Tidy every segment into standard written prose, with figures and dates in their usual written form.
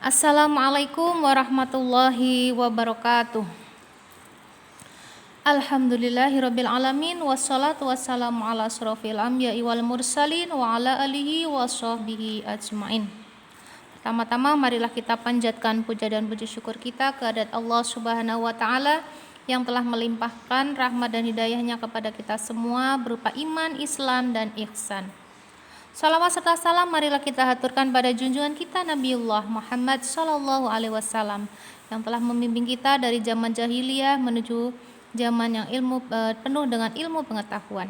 Assalamualaikum warahmatullahi wabarakatuh. Alhamdulillahirabbil alamin wassalatu wassalamu ala asrofil anbiya'i wal mursalin wa ala alihi washabbihi ajmain. Pertama-tama marilah kita panjatkan puja dan puji syukur kita kehadirat Allah Subhanahu wa taala yang telah melimpahkan rahmat dan hidayahnya kepada kita semua berupa iman, Islam dan ihsan. Salawat serta salam marilah kita haturkan pada junjungan kita Nabiullah Muhammad sallallahu alaihi wasallam yang telah membimbing kita dari zaman jahiliyah menuju zaman yang penuh dengan ilmu pengetahuan.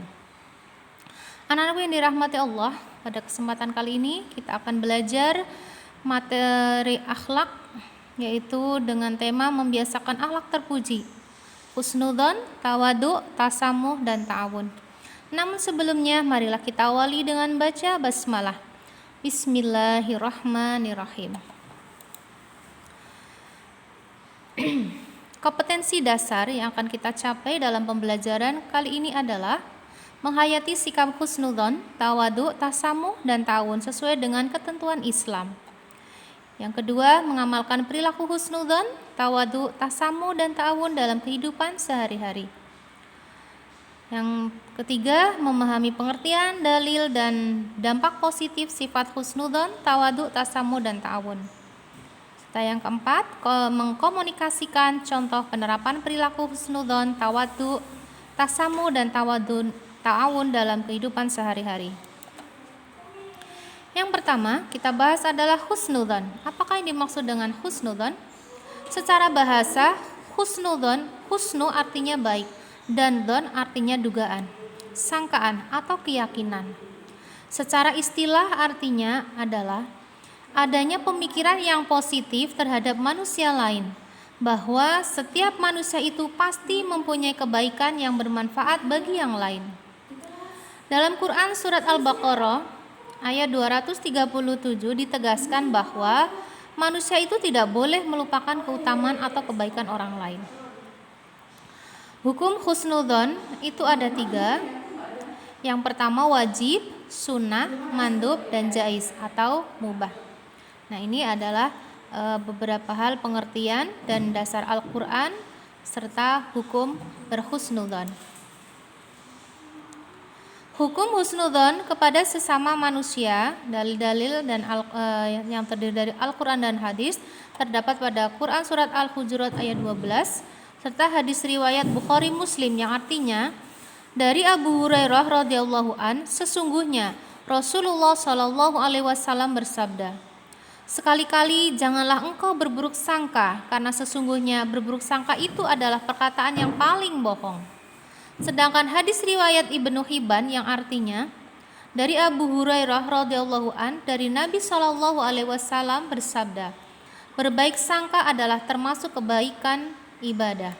Anak-anakku yang dirahmati Allah, pada kesempatan kali ini kita akan belajar materi akhlak, yaitu dengan tema membiasakan akhlak terpuji, husnudzon, tawadu, tasamuh dan ta'awun. Namun sebelumnya marilah kita awali dengan baca basmalah. Bismillahirrahmanirrahim. Kompetensi dasar yang akan kita capai dalam pembelajaran kali ini adalah menghayati sikap husnudzon, tawadu, tasamuh dan ta'awun sesuai dengan ketentuan Islam. Yang kedua, mengamalkan perilaku husnudzon, tawadu, tasamuh dan ta'awun dalam kehidupan sehari-hari. Yang ketiga, memahami pengertian, dalil, dan dampak positif sifat husnudzon, tawadu, tasamuh, dan ta'awun. Serta yang keempat, mengkomunikasikan contoh penerapan perilaku husnudzon, tawadu, tasamuh, dan ta'awun dalam kehidupan sehari-hari. Yang pertama, kita bahas adalah husnudzon. Apakah yang dimaksud dengan husnudzon? Secara bahasa, husnudzon, husnu artinya baik, dan dzon artinya dugaan, sangkaan atau keyakinan. Secara istilah artinya adalah adanya pemikiran yang positif terhadap manusia lain, bahwa setiap manusia itu pasti mempunyai kebaikan yang bermanfaat bagi yang lain. Dalam Quran surat Al-Baqarah ayat 237 ditegaskan bahwa manusia itu tidak boleh melupakan keutamaan atau kebaikan orang lain. Hukum husnudzon itu ada 3. Yang pertama wajib, sunnah, mandub, dan jaiz atau mubah. Nah, ini adalah beberapa hal pengertian dan dasar Al-Quran serta hukum berhusnudzon. Hukum husnudzon kepada sesama manusia, dalil-dalil dan yang terdiri dari Al-Quran dan hadis terdapat pada Quran surat Al-Hujurat ayat 12 serta hadis riwayat Bukhari Muslim yang artinya dari Abu Hurairah radhiyallahu an, sesungguhnya Rasulullah shallallahu alaihi wasallam bersabda, sekali-kali janganlah engkau berburuk sangka, karena sesungguhnya berburuk sangka itu adalah perkataan yang paling bohong. Sedangkan hadis riwayat Ibnu Hibban yang artinya dari Abu Hurairah radhiyallahu an, dari Nabi shallallahu alaihi wasallam bersabda, berbaik sangka adalah termasuk kebaikan ibadah.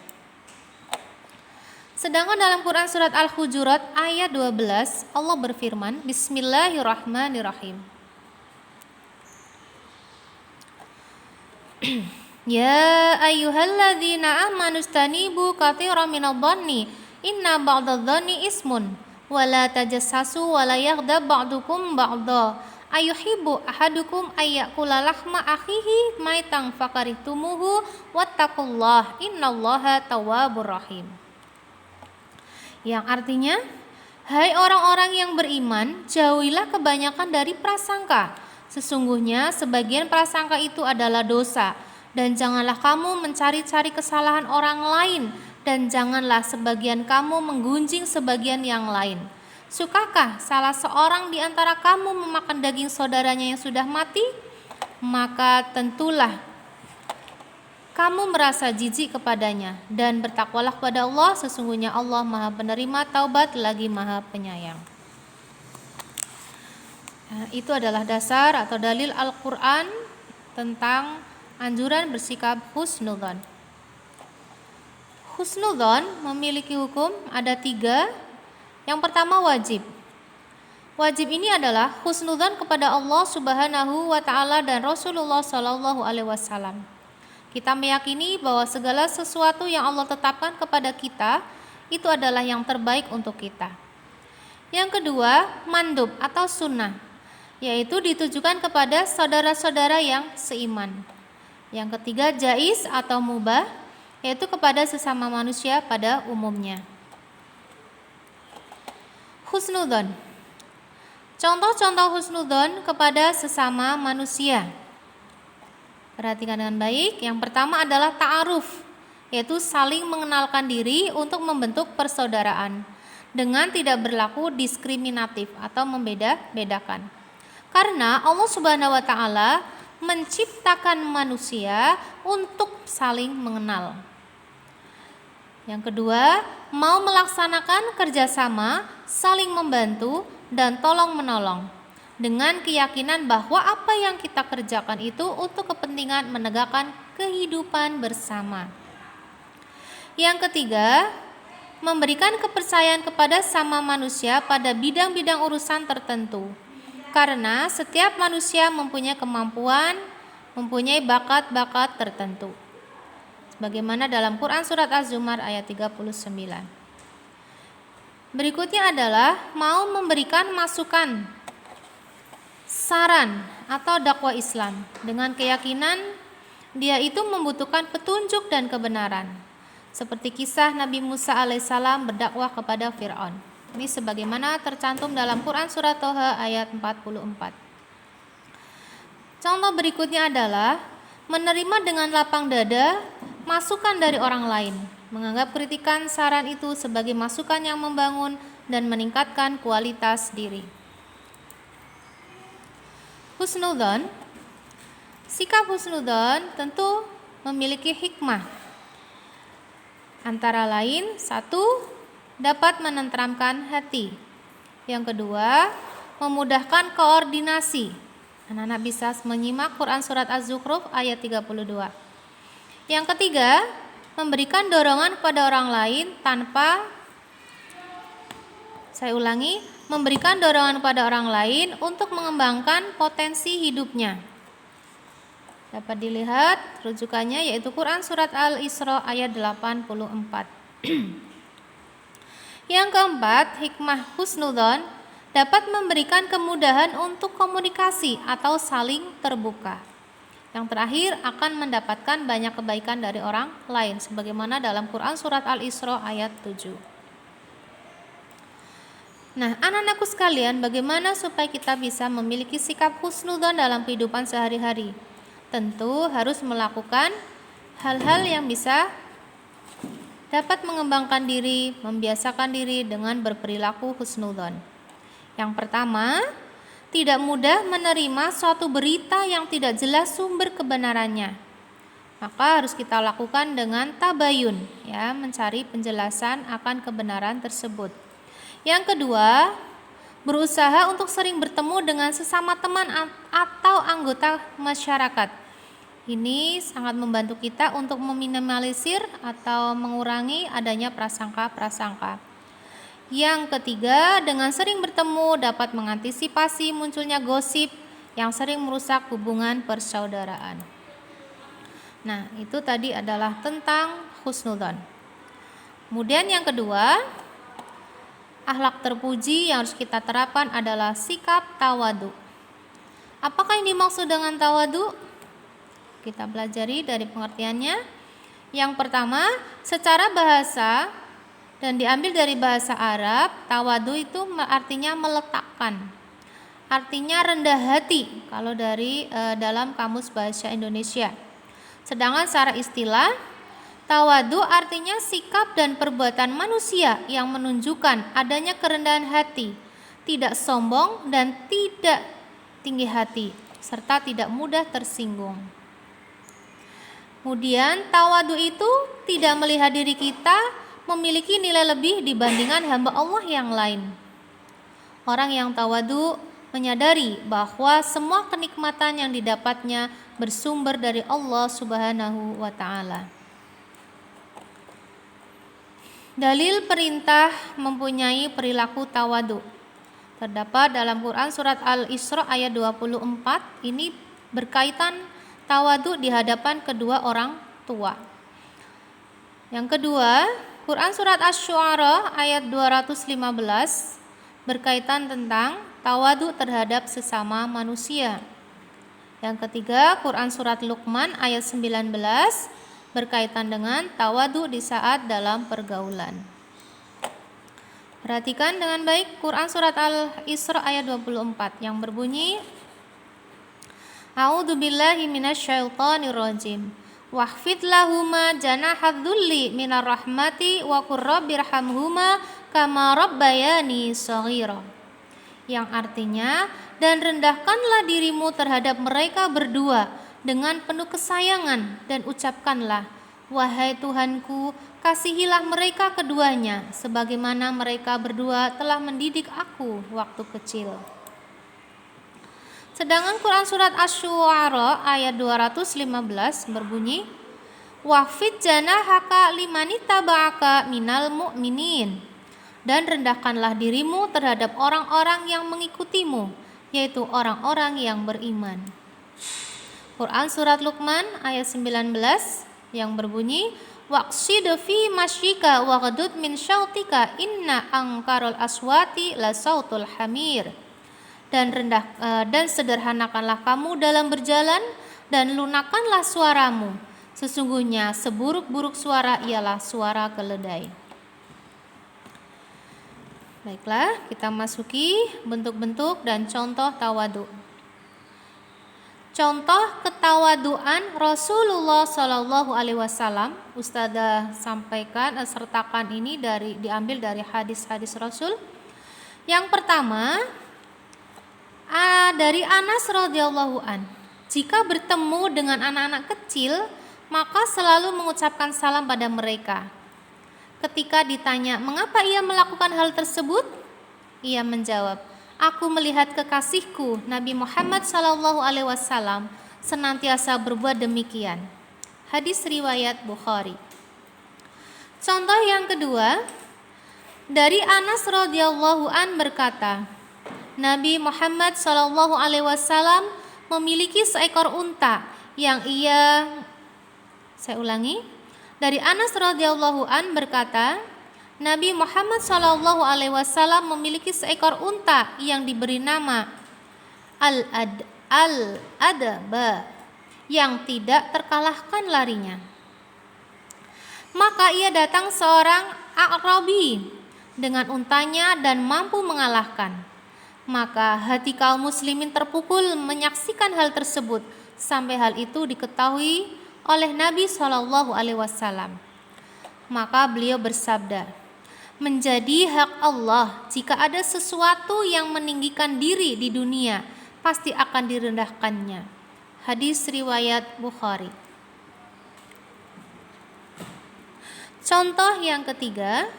Sedangkan dalam Quran surat Al-Hujurat ayat 12 Allah berfirman, Bismillahirrahmanirrahim. Ya ayyuhalladzina amanu istanibu katsiran minadh-dhanni inna ba'dadh-dhanni ismun wa la tajassasu wa la yaghdab ba'dukum ba'dha ayuhibbu ahadukum ayyakula lahma akhihi maitan fakarihtumuhu wattaqullah innallaha tawwabur rahim. Yang artinya, hai orang-orang yang beriman, jauhilah kebanyakan dari prasangka. Sesungguhnya sebagian prasangka itu adalah dosa, dan janganlah kamu mencari-cari kesalahan orang lain, dan janganlah sebagian kamu menggunjing sebagian yang lain. Sukakah salah seorang di antara kamu memakan daging saudaranya yang sudah mati? Maka tentulah kamu merasa jijik kepadanya, dan bertakwalah kepada Allah, sesungguhnya Allah Maha penerima taubat lagi Maha penyayang. Nah, itu adalah dasar atau dalil Al-Quran tentang anjuran bersikap husnudzon. Husnudzon memiliki hukum ada 3. Yang pertama wajib. Wajib ini adalah husnudzon kepada Allah Subhanahu wa taala dan Rasulullah sallallahu alaihi wasallam. Kita meyakini bahwa segala sesuatu yang Allah tetapkan kepada kita itu adalah yang terbaik untuk kita. Yang kedua, mandub atau sunnah, yaitu ditujukan kepada saudara-saudara yang seiman. Yang ketiga jaiz atau mubah, yaitu kepada sesama manusia pada umumnya. Husnudzon. Contoh-contoh husnudzon kepada sesama manusia. Perhatikan dengan baik. Yang pertama adalah ta'aruf, yaitu saling mengenalkan diri untuk membentuk persaudaraan dengan tidak berlaku diskriminatif atau membeda-bedakan. Karena Allah Subhanahu wa taala menciptakan manusia untuk saling mengenal. Yang kedua, mau melaksanakan kerjasama, saling membantu, dan tolong-menolong dengan keyakinan bahwa apa yang kita kerjakan itu untuk kepentingan menegakkan kehidupan bersama. Yang ketiga, memberikan kepercayaan kepada sama manusia pada bidang-bidang urusan tertentu. Karena setiap manusia mempunyai kemampuan, mempunyai bakat-bakat tertentu. Sebagaimana dalam Quran Surat Az-Zumar ayat 39. Berikutnya adalah mau memberikan masukan, saran atau dakwah Islam dengan keyakinan dia itu membutuhkan petunjuk dan kebenaran. Seperti kisah Nabi Musa alaihissalam berdakwah kepada Fir'aun. Ini sebagaimana tercantum dalam Quran Surat Toha ayat 44. Contoh berikutnya adalah menerima dengan lapang dada masukan dari orang lain, menganggap kritikan saran itu sebagai masukan yang membangun dan meningkatkan kualitas diri. Husnudzon. Sikap husnudzon tentu memiliki hikmah. Antara lain, satu, dapat menenteramkan hati. Yang kedua, memudahkan koordinasi. Anak-anak bisa menyimak Quran Surat Az-Zukhruf ayat 32. Yang ketiga, memberikan dorongan kepada orang lain tanpa, saya ulangi, memberikan dorongan kepada orang lain untuk mengembangkan potensi hidupnya. Dapat dilihat rujukannya yaitu Quran Surat Al-Isra ayat 84. Yang keempat, hikmah husnudzon dapat memberikan kemudahan untuk komunikasi atau saling terbuka. Yang terakhir, akan mendapatkan banyak kebaikan dari orang lain sebagaimana dalam Quran Surat Al-Isra ayat 7. Nah, anak-anakku sekalian, bagaimana supaya kita bisa memiliki sikap husnudzon dalam kehidupan sehari-hari? Tentu harus melakukan hal-hal yang bisa dapat mengembangkan diri, membiasakan diri dengan berperilaku husnudzon. Yang pertama, tidak mudah menerima suatu berita yang tidak jelas sumber kebenarannya. Maka harus kita lakukan dengan tabayun, ya, mencari penjelasan akan kebenaran tersebut. Yang kedua, berusaha untuk sering bertemu dengan sesama teman atau anggota masyarakat. Ini sangat membantu kita untuk meminimalisir atau mengurangi adanya prasangka-prasangka. Yang ketiga, dengan sering bertemu dapat mengantisipasi munculnya gosip yang sering merusak hubungan persaudaraan. Nah, itu tadi adalah tentang husnudzon. Kemudian yang kedua, akhlak terpuji yang harus kita terapkan adalah sikap tawadu. Apakah yang dimaksud dengan tawadu? Kita pelajari dari pengertiannya. Yang pertama, secara bahasa dan diambil dari bahasa Arab, tawadu itu artinya meletakkan. Artinya rendah hati kalau dari dalam Kamus Bahasa Indonesia. Sedangkan secara istilah, tawadu artinya sikap dan perbuatan manusia yang menunjukkan adanya kerendahan hati, tidak sombong dan tidak tinggi hati, serta tidak mudah tersinggung. Kemudian tawadu itu tidak melihat diri kita memiliki nilai lebih dibandingkan hamba Allah yang lain. Orang yang tawadu menyadari bahwa semua kenikmatan yang didapatnya bersumber dari Allah Subhanahu wa taala. Dalil perintah mempunyai perilaku tawadu terdapat dalam Quran Surat Al-Isra ayat 24. Ini berkaitan tawadu di hadapan kedua orang tua. Yang kedua, Quran Surat Asy-Syu'ara ayat 215 berkaitan tentang tawadu terhadap sesama manusia. Yang ketiga, Quran surat Luqman ayat 19 berkaitan dengan tawadu di saat dalam pergaulan. Perhatikan dengan baik Quran surat Al-Isra ayat 24 yang berbunyi, A'udzubillahi minasyaitonirrajim. Wahfid lahuma janahadzulli minar rahmati wa qur rabbirhamhuma kama rabbayani shaghira. Yang artinya, dan rendahkanlah dirimu terhadap mereka berdua dengan penuh kesayangan dan ucapkanlah, wahai Tuhanku, kasihilah mereka keduanya sebagaimana mereka berdua telah mendidik aku waktu kecil. Sedangkan Quran surat Asy-Syu'ara ayat 215 berbunyi, wahfid janahaka limanittaba'aka minal mu'minin. Dan rendahkanlah dirimu terhadap orang-orang yang mengikutimu, yaitu orang-orang yang beriman. Quran surat Luqman ayat 19 yang berbunyi, waqsid fi masyika waghdud min syautika inna angkarul aswati la sautul hamir. Dan sederhanakanlah kamu dalam berjalan dan lunakkanlah suaramu. Sesungguhnya seburuk-buruk suara ialah suara keledai. Baiklah, kita masuki bentuk-bentuk dan contoh tawadu. Contoh ketawaduan Rasulullah Shallallahu Alaihi Wasallam, Ustadzah sampaikan sertakan ini diambil dari hadis-hadis Rasul. Yang pertama, dari Anas radhiyallahu an, jika bertemu dengan anak-anak kecil, maka selalu mengucapkan salam pada mereka. Ketika ditanya mengapa ia melakukan hal tersebut, ia menjawab, aku melihat kekasihku Nabi Muhammad SAW senantiasa berbuat demikian. Hadis riwayat Bukhari. Contoh yang kedua, dari Anas radhiyallahu an berkata, Nabi Muhammad SAW memiliki seekor unta yang dari Anas radhiyallahu an berkata, Nabi Muhammad SAW memiliki seekor unta yang diberi nama Al-Adba yang tidak terkalahkan larinya. Maka ia datang seorang A'rabi dengan untanya dan mampu mengalahkan. Maka hati kaum muslimin terpukul menyaksikan hal tersebut sampai hal itu diketahui oleh Nabi SAW. Maka beliau bersabda, menjadi hak Allah jika ada sesuatu yang meninggikan diri di dunia, pasti akan direndahkannya. Hadis riwayat Bukhari. Contoh yang ketiga,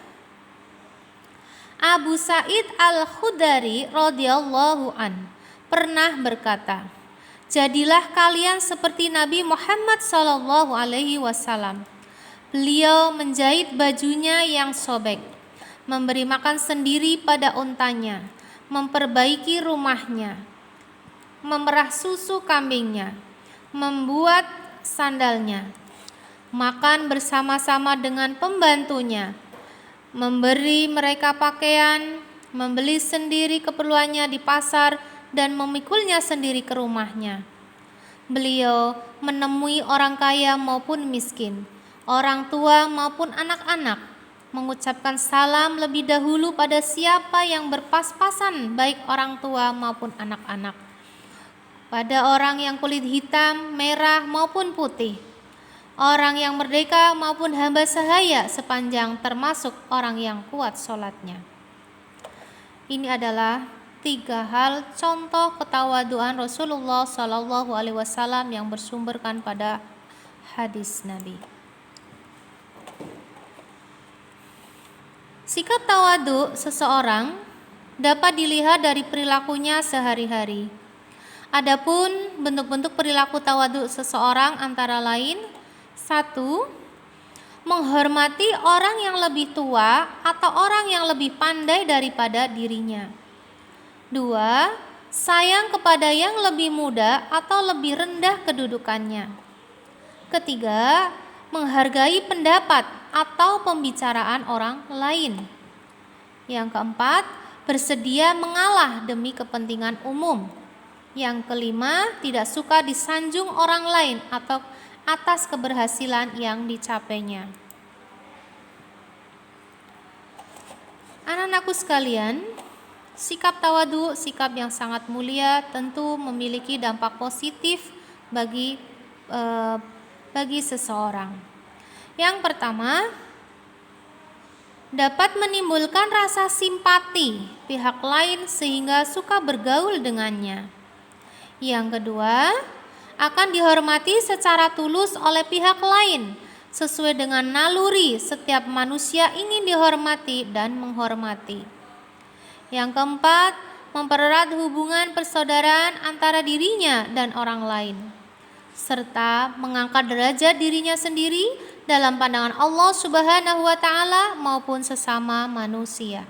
Abu Sa'id Al-Khudri radhiyallahu an pernah berkata, jadilah kalian seperti Nabi Muhammad SAW. Beliau menjahit bajunya yang sobek, memberi makan sendiri pada untanya, memperbaiki rumahnya, memerah susu kambingnya, membuat sandalnya, makan bersama-sama dengan pembantunya, memberi mereka pakaian, membeli sendiri keperluannya di pasar, dan memikulnya sendiri ke rumahnya. Beliau menemui orang kaya maupun miskin, orang tua maupun anak-anak, mengucapkan salam lebih dahulu pada siapa yang berpas-pasan, baik orang tua maupun anak-anak, pada orang yang kulit hitam, merah maupun putih, orang yang merdeka maupun hamba sahaya sepanjang termasuk orang yang kuat sholatnya. Ini adalah 3 hal contoh ketawaduan Rasulullah SAW yang bersumberkan pada hadis Nabi. Sikap tawadu seseorang dapat dilihat dari perilakunya sehari-hari. Adapun bentuk-bentuk perilaku tawadu seseorang antara lain, 1. Menghormati orang yang lebih tua atau orang yang lebih pandai daripada dirinya. 2. Sayang kepada yang lebih muda atau lebih rendah kedudukannya. 3. Menghargai pendapat atau pembicaraan orang lain. Yang keempat, bersedia mengalah demi kepentingan umum. Yang kelima, tidak suka disanjung orang lain atau atas keberhasilan yang dicapainya. Anak-anakku sekalian, sikap tawadu, sikap yang sangat mulia, tentu memiliki dampak positif bagi seseorang. Yang pertama, dapat menimbulkan rasa simpati pihak lain sehingga suka bergaul dengannya. Yang kedua, akan dihormati secara tulus oleh pihak lain sesuai dengan naluri setiap manusia ingin dihormati dan menghormati. Yang keempat, mempererat hubungan persaudaraan antara dirinya dan orang lain, serta mengangkat derajat dirinya sendiri dalam pandangan Allah Subhanahu wa Ta'ala maupun sesama manusia.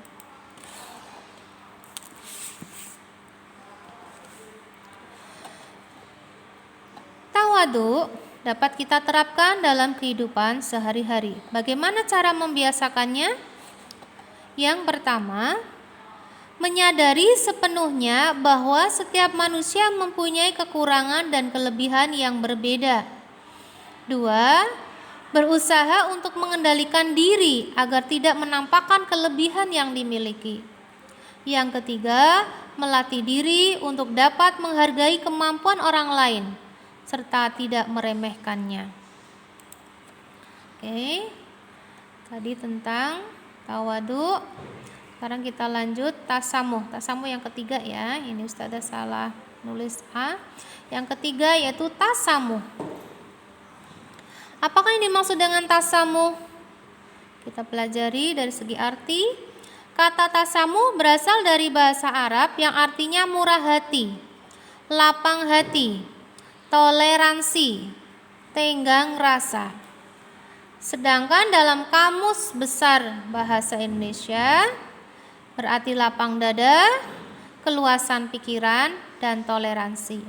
Tawadu dapat kita terapkan dalam kehidupan sehari-hari. Bagaimana cara membiasakannya? Yang pertama, menyadari sepenuhnya bahwa setiap manusia mempunyai kekurangan dan kelebihan yang berbeda. Dua, berusaha untuk mengendalikan diri agar tidak menampakkan kelebihan yang dimiliki. Yang ketiga, melatih diri untuk dapat menghargai kemampuan orang lain serta tidak meremehkannya. Oke, tadi tentang tawadu. Sekarang kita lanjut tasamuh. Tasamuh yang ketiga ya. Ini Ustazah salah nulis A. Yang ketiga yaitu tasamuh. Apakah yang dimaksud dengan tasamuh? Kita pelajari dari segi arti. Kata tasamuh berasal dari bahasa Arab yang artinya murah hati, lapang hati, toleransi, tenggang rasa. Sedangkan dalam Kamus Besar Bahasa Indonesia berarti lapang dada, keluasan pikiran, dan toleransi.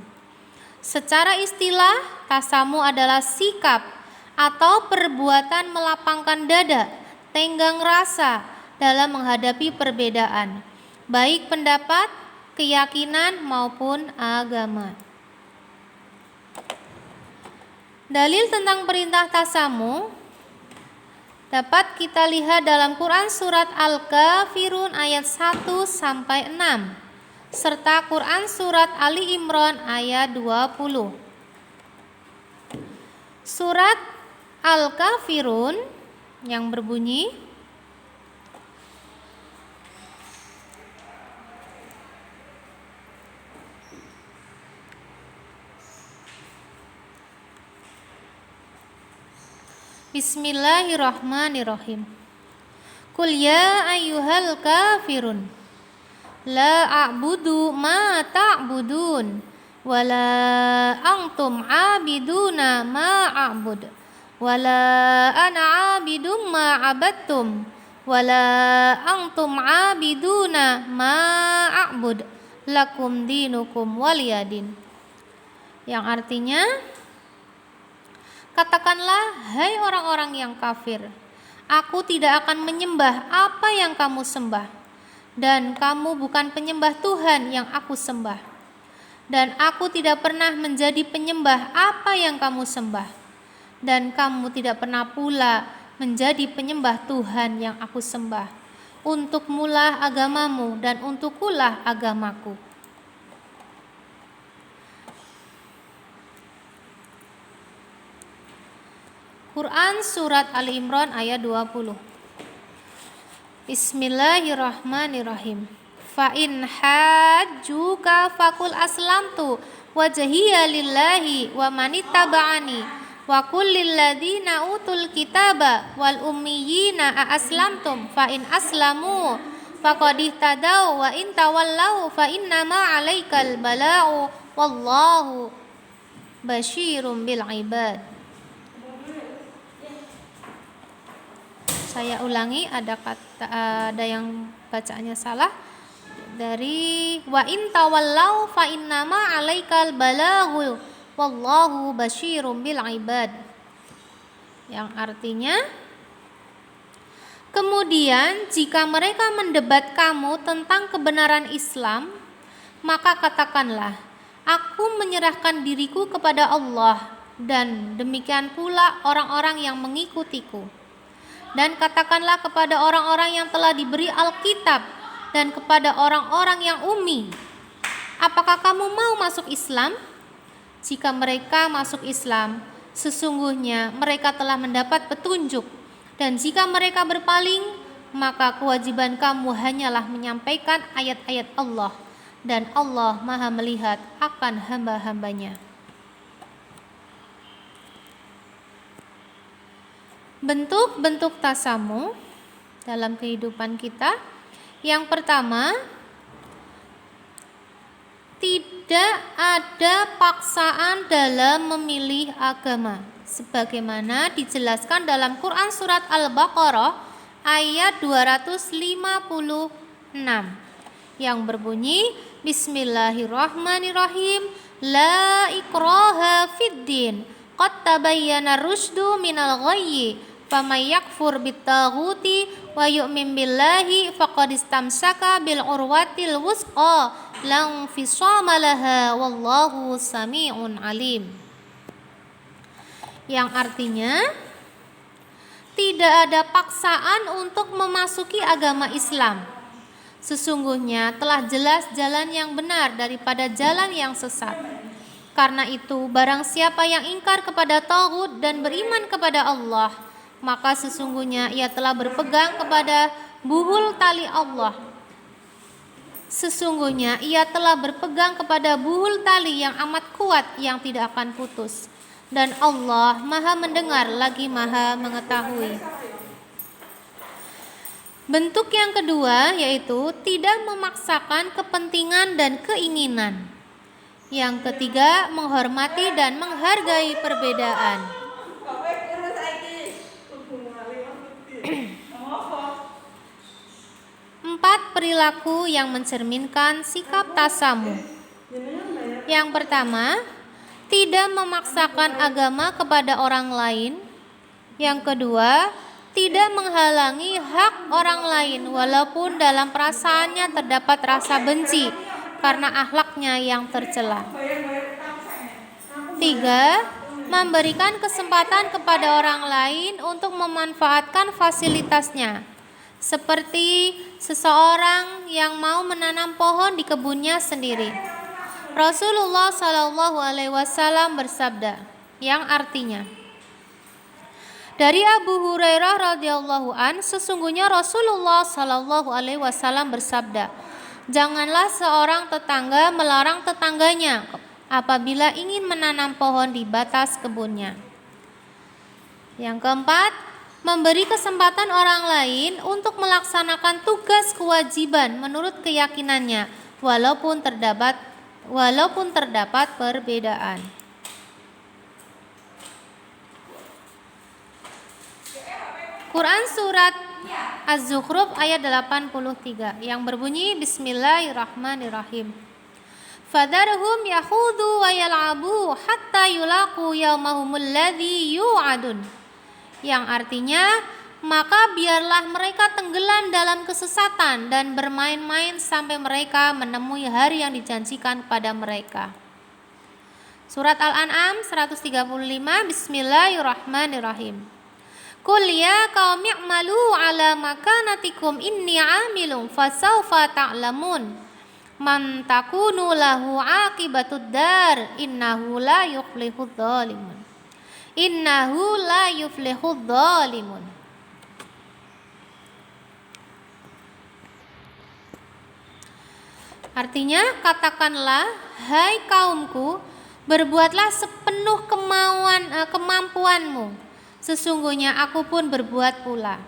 Secara istilah, tasamuh adalah sikap atau perbuatan melapangkan dada, tenggang rasa dalam menghadapi perbedaan, baik pendapat, keyakinan, maupun agama. Dalil tentang perintah tasamuh dapat kita lihat dalam Quran Surat Al-Kafirun ayat 1-6 serta Quran Surat Ali Imran ayat 20. Surat Al-Kafirun yang berbunyi, Bismillahirrahmanirrahim. Qul ya ayyuhal kafirun la a'budu ma ta'budun wala antum 'abiduna ma a'bud wala ana 'abidum ma 'abattum wala antum 'abiduna ma a'bud lakum dinukum waliyadin. Yang artinya, katakanlah, hai orang-orang yang kafir, aku tidak akan menyembah apa yang kamu sembah, dan kamu bukan penyembah Tuhan yang aku sembah, dan aku tidak pernah menjadi penyembah apa yang kamu sembah, dan kamu tidak pernah pula menjadi penyembah Tuhan yang aku sembah. Untukmulah agamamu dan untukkulah agamaku. Quran Surat Ali Imran ayat 20. Bismillahirrahmanirrahim. Fa in hajjuka faqul aslamtu wajhiya lillahi wa manittaba'ani wa qul lil ladzina utul kitaba wal ummiyina a aslamtum fa in aslamu faqad ihtadaw wa in tawallau fa innama 'alaikal bala'u wallahu basyirum bil ibad. Saya ulangi, ada yang bacaannya salah. Dari wa in tawallau fa innama 'alaikal balaghu wallahu basyirum bil ibad. Yang artinya, kemudian jika mereka mendebat kamu tentang kebenaran Islam, maka katakanlah, Aku menyerahkan diriku kepada Allah, dan demikian pula orang-orang yang mengikutiku. Dan katakanlah kepada orang-orang yang telah diberi Alkitab dan kepada orang-orang yang ummi, apakah kamu mau masuk Islam? Jika mereka masuk Islam, sesungguhnya mereka telah mendapat petunjuk. Dan jika mereka berpaling, maka kewajiban kamu hanyalah menyampaikan ayat-ayat Allah, dan Allah Maha melihat akan hamba-hambanya. Bentuk-bentuk tasamu dalam kehidupan kita. Yang pertama, tidak ada paksaan dalam memilih agama, sebagaimana dijelaskan dalam Quran surat Al-Baqarah ayat 256 yang berbunyi, Bismillahirrahmanirrahim, La ikraha fiddin, qad tabayyana rusydu minal ghayyi, faman yakfur bittaghuti wa yu'min billahi faqad istamsaka bil urwatil wusqa la infisama laha wallahu sami'un alim. Yang artinya, tidak ada paksaan untuk memasuki agama Islam. Sesungguhnya telah jelas jalan yang benar daripada jalan yang sesat. Karena itu, barang siapa yang ingkar kepada taghut dan beriman kepada Allah, maka sesungguhnya ia telah berpegang kepada buhul tali Allah. Sesungguhnya ia telah berpegang kepada buhul tali yang amat kuat yang tidak akan putus. Dan Allah Maha mendengar lagi Maha mengetahui. Bentuk yang kedua yaitu tidak memaksakan kepentingan dan keinginan. Yang ketiga, menghormati dan menghargai perbedaan. Empat perilaku yang mencerminkan sikap tasamu. Yang pertama, tidak memaksakan agama kepada orang lain. Yang kedua, tidak menghalangi hak orang lain walaupun dalam perasaannya terdapat rasa benci karena akhlaknya yang tercela. 3. Memberikan kesempatan kepada orang lain untuk memanfaatkan fasilitasnya, seperti seseorang yang mau menanam pohon di kebunnya sendiri. Rasulullah SAW bersabda, yang artinya, dari Abu Hurairah radhiyallahu an, sesungguhnya Rasulullah SAW bersabda, janganlah seorang tetangga melarang tetangganya apabila ingin menanam pohon di batas kebunnya. Yang keempat, memberi kesempatan orang lain untuk melaksanakan tugas kewajiban menurut keyakinannya, walaupun terdapat perbedaan. Quran surat Az-Zukhruf ayat 83 yang berbunyi, Bismillahirrahmanirrahim. Fadarhum yahudu wa yal'abu hatta yulaqu yaumahumul ladzi yu'adun. Yang artinya, maka biarlah mereka tenggelam dalam kesesatan dan bermain-main sampai mereka menemui hari yang dijanjikan kepada mereka. Surat Al-An'am 135, Bismillahirrahmanirrahim. Qul ya qaumi i'malu ala makanatikum inni 'amilun fasawfa ta'lamun man takunu lahu 'aqibatud dar innahu la yuflihudz zalimun. Innahu la yuflihudz zalimun. Artinya, katakanlah, hai kaumku, berbuatlah sepenuh kemampuanmu. Sesungguhnya aku pun berbuat pula.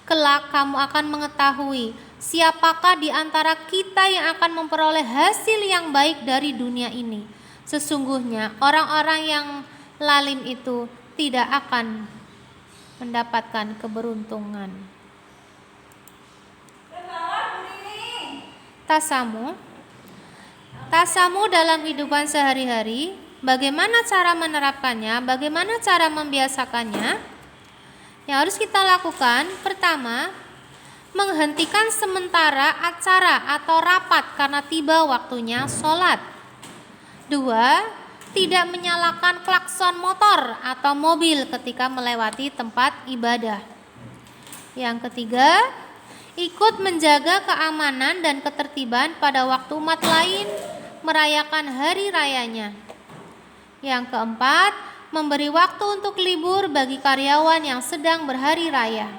Kelak kamu akan mengetahui siapakah di antara kita yang akan memperoleh hasil yang baik dari dunia ini. Sesungguhnya orang-orang yang lalim itu tidak akan mendapatkan keberuntungan. Tasamu dalam kehidupan sehari-hari. Bagaimana cara menerapkannya? Bagaimana cara membiasakannya? Yang harus kita lakukan, pertama, menghentikan sementara acara atau rapat karena tiba waktunya sholat. Dua, tidak menyalakan klakson motor atau mobil ketika melewati tempat ibadah. Yang ketiga, ikut menjaga keamanan dan ketertiban pada waktu umat lain merayakan hari rayanya. Yang keempat, memberi waktu untuk libur bagi karyawan yang sedang berhari raya.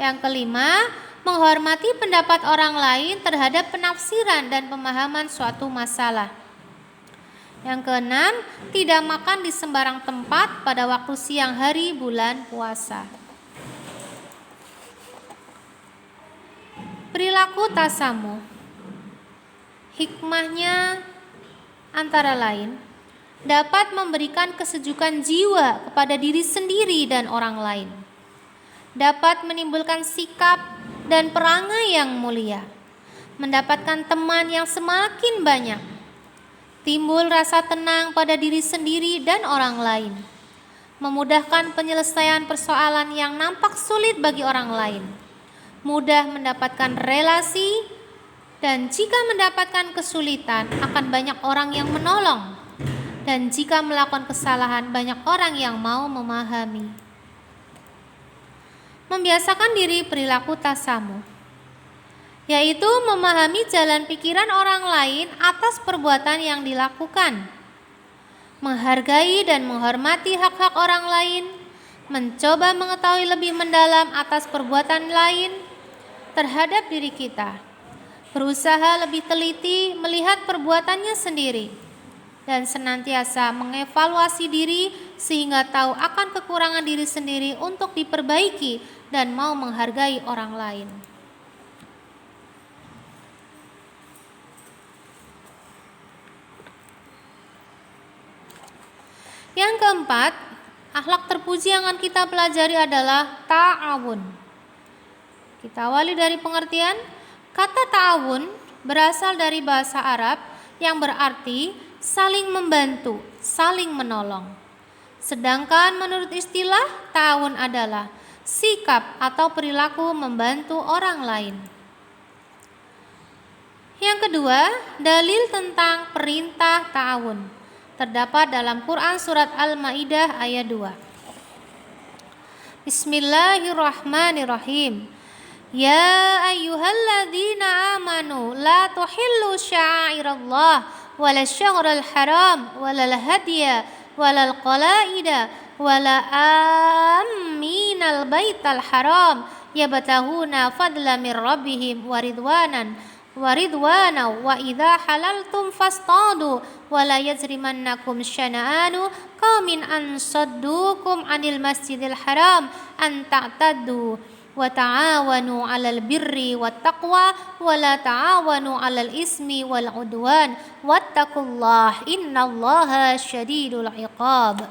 Yang kelima, menghormati pendapat orang lain terhadap penafsiran dan pemahaman suatu masalah. Yang keenam, tidak makan di sembarang tempat pada waktu siang hari bulan puasa. Perilaku tasamuh. Hikmahnya antara lain dapat memberikan kesejukan jiwa kepada diri sendiri dan orang lain. Dapat menimbulkan sikap dan perangai yang mulia. Mendapatkan teman yang semakin banyak. Timbul rasa tenang pada diri sendiri dan orang lain. Memudahkan penyelesaian persoalan yang nampak sulit bagi orang lain. Mudah mendapatkan relasi, dan jika mendapatkan kesulitan akan banyak orang yang menolong. Dan jika melakukan kesalahan, banyak orang yang mau memahami. Membiasakan diri perilaku tasamuh, yaitu memahami jalan pikiran orang lain atas perbuatan yang dilakukan, menghargai dan menghormati hak-hak orang lain, mencoba mengetahui lebih mendalam atas perbuatan lain terhadap diri kita, berusaha lebih teliti melihat perbuatannya sendiri, dan senantiasa mengevaluasi diri sehingga tahu akan kekurangan diri sendiri untuk diperbaiki dan mau menghargai orang lain. Yang keempat, akhlak terpuji yang akan kita pelajari adalah ta'awun. Kita awali dari pengertian. Kata ta'awun berasal dari bahasa Arab yang berarti saling membantu, saling menolong. Sedangkan menurut istilah, ta'awun adalah sikap atau perilaku membantu orang lain. Yang kedua, dalil tentang perintah ta'awun terdapat dalam Quran surat Al-Maidah ayat 2. Bismillahirrahmanirrahim. Ya ayyuhalladzina amanu la tuhillu sya'airallah wala syahral haram wala hadiya wala qalaida wala aminal baital haram yabtahuna fadla min rabbihim wa ridwana wa idza halaltum fastadu wala yajrimannakum syana'anu qaumin an saddukum anil masjidil haram an ta'taddu wa ta'awanu 'alal birri wat taqwa wa la ta'awanu 'alal ismi wal 'udwan wattaqullaha innallaha syadidul 'iqab.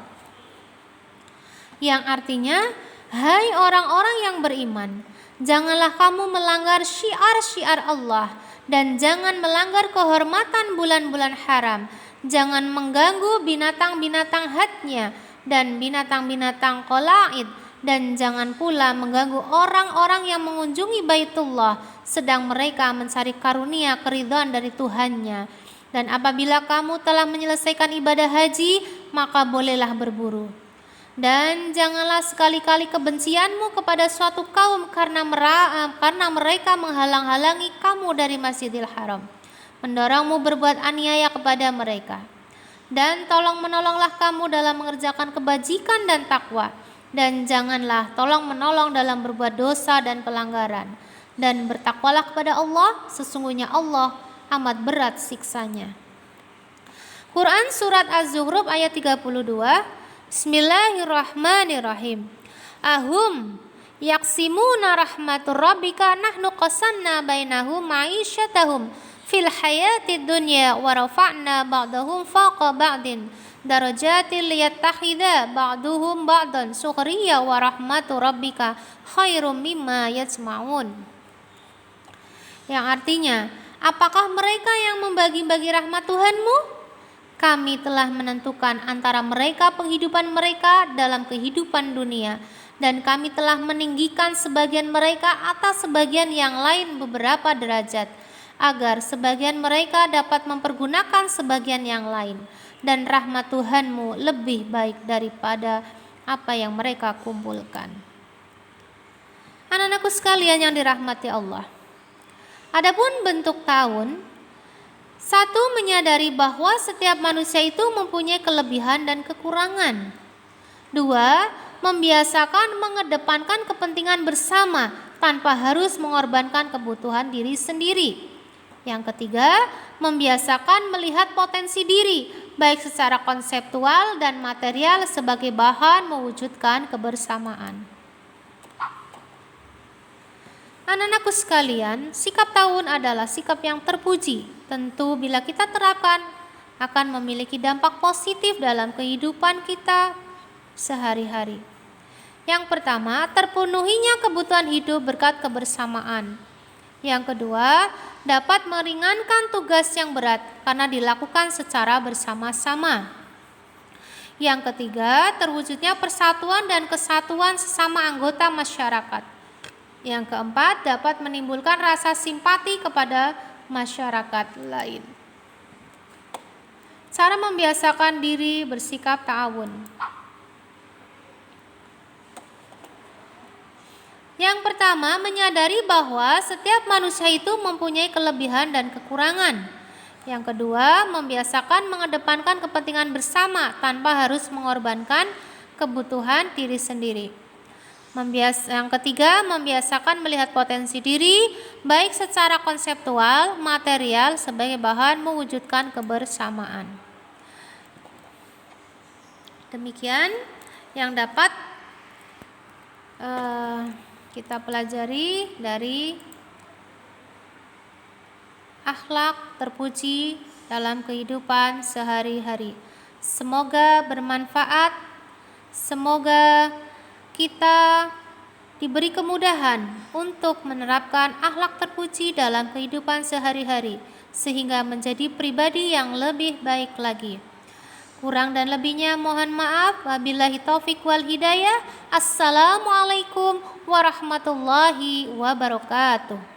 Yang artinya, hai orang-orang yang beriman, janganlah kamu melanggar syiar-syiar Allah dan jangan melanggar kehormatan bulan-bulan haram. Jangan mengganggu binatang-binatang hadnya dan binatang-binatang qalaid, dan jangan pula mengganggu orang-orang yang mengunjungi Baitullah sedang mereka mencari karunia keridhaan dari Tuhannya. Dan apabila kamu telah menyelesaikan ibadah haji, maka bolehlah berburu. Dan janganlah sekali-kali kebencianmu kepada suatu kaum karena mereka menghalang-halangi kamu dari Masjidil Haram, mendorongmu berbuat aniaya kepada mereka. Dan tolong menolonglah kamu dalam mengerjakan kebajikan dan takwa, dan janganlah tolong menolong dalam berbuat dosa dan pelanggaran. Dan bertakwalah kepada Allah, sesungguhnya Allah amat berat siksanya. Quran surat Az-Zukhruf ayat 32. Bismillahirrahmanirrahim. Ahum yaqsimuna rahmatur rabbika nahnu qasanna bainahum ma'isyatahum fil hayatid dunya wa rafa'na ba'dahum fawqa ba'din darajatil liyattakhidha ba'duhum ba'dan sukhriya wa rahmatu rabbika khairum mimma yajma'un. Yang artinya, apakah mereka yang membagi-bagi rahmat Tuhanmu? Kami telah menentukan antara mereka penghidupan mereka dalam kehidupan dunia, dan kami telah meninggikan sebagian mereka atas sebagian yang lain beberapa derajat, agar sebagian mereka dapat mempergunakan sebagian yang lain, dan rahmat Tuhanmu lebih baik daripada apa yang mereka kumpulkan. Anak-anakku sekalian yang dirahmati Allah, adapun bentuk ta'awun, satu, menyadari bahwa setiap manusia itu mempunyai kelebihan dan kekurangan. Dua, membiasakan mengedepankan kepentingan bersama tanpa harus mengorbankan kebutuhan diri sendiri. Yang ketiga, membiasakan melihat potensi diri, baik secara konseptual dan material sebagai bahan mewujudkan kebersamaan. Anak-anakku sekalian, sikap ta'awun adalah sikap yang terpuji. Tentu bila kita terapkan akan memiliki dampak positif dalam kehidupan kita sehari-hari. Yang pertama, terpenuhinya kebutuhan hidup berkat kebersamaan. Yang kedua, dapat meringankan tugas yang berat karena dilakukan secara bersama-sama. Yang ketiga, terwujudnya persatuan dan kesatuan sesama anggota masyarakat. Yang keempat, dapat menimbulkan rasa simpati kepada masyarakat lain. Cara membiasakan diri bersikap ta'awun. Yang pertama, menyadari bahwa setiap manusia itu mempunyai kelebihan dan kekurangan. Yang kedua, membiasakan mengedepankan kepentingan bersama tanpa harus mengorbankan kebutuhan diri sendiri. Yang ketiga, membiasakan melihat potensi diri baik secara konseptual, material sebagai bahan mewujudkan kebersamaan. Demikian yang dapat kita pelajari dari akhlak terpuji dalam kehidupan sehari-hari. Semoga bermanfaat, semoga kita diberi kemudahan untuk menerapkan akhlak terpuji dalam kehidupan sehari-hari sehingga menjadi pribadi yang lebih baik lagi. Kurang dan lebihnya mohon maaf. Wabillahi taufik wal hidayah. Assalamualaikum warahmatullahi wabarakatuh.